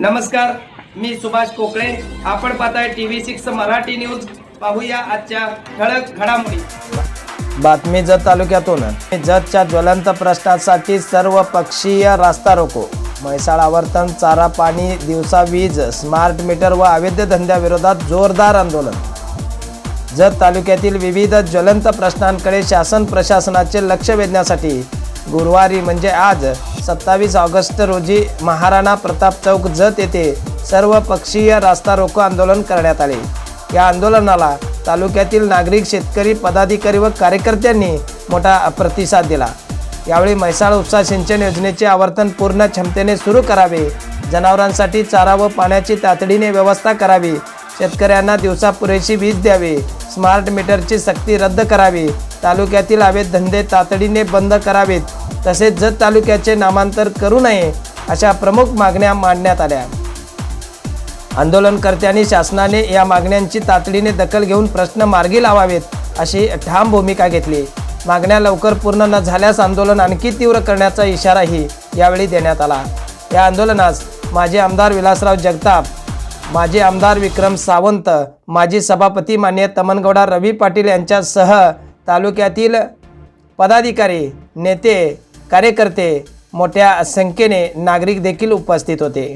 नमस्कार, मी सुभाष कोकळे. आपण पाहताय TV6 मराठी न्यूज. पाहूया आजच्या ठळक घडामोडी. बातमी जत तालुक्यातून. जतच्या ज्वलंत प्रश्नासाठी सर्वपक्षीय रास्ता रोको. म्हैसाळ आवर्तन चारा पाणी दिवसा वीज स्मार्ट मीटर व अवैध धंद्याविरोधात जोरदार आंदोलन. जत तालुक्यातील विविध ज्वलंत प्रश्नांकडे शासन प्रशासनाचे लक्ष वेधण्यासाठी गुरुवारी म्हणजे आज 27 ऑगस्ट रोजी महाराणा प्रताप चौक जत येथे सर्वपक्षीय रास्ता रोको आंदोलन करण्यात आले. या आंदोलनाला तालुक्यातील नागरिक, शेतकरी, पदाधिकारी व कार्यकर्त्यांनी मोठा प्रतिसाद दिला. यावेळी म्हैसाळ उपसा सिंचन योजनेचे आवर्तन पूर्ण क्षमतेने सुरू करावे, जनावरांसाठी चारा व पाण्याची तातडीने व्यवस्था करावी, शेतकऱ्यांना दिवसा पुरेशी वीज द्यावी, स्मार्ट मीटरची सक्ती रद्द करावी, तालुक्यातील अवैध धंदे तातडीने बंद करावेत, तसेच जत तालुक्याचे नामांतर करू नये अशा प्रमुख मागण्या मांडण्यात आल्या. आंदोलनकर्त्यांनी शासनाने या मागण्यांची तातडीने दखल घेऊन प्रश्न मार्गी लावावेत अशी ठाम भूमिका घेतली. मागण्या लवकर पूर्ण न झाल्यास आंदोलन आणखी तीव्र करण्याचा इशाराही यावेळी देण्यात आला. या आंदोलनास माजी आमदार विलासराव जगताप, माजी आमदार विक्रम सावंत, माजी सभापती माननीय तमनगौडा रवी पाटील यांच्यासह तालुक्यातील पदाधिकारी, नेते, कार्यकर्ते, मोठ्या संख्येने नागरिक देखील उपस्थित होते.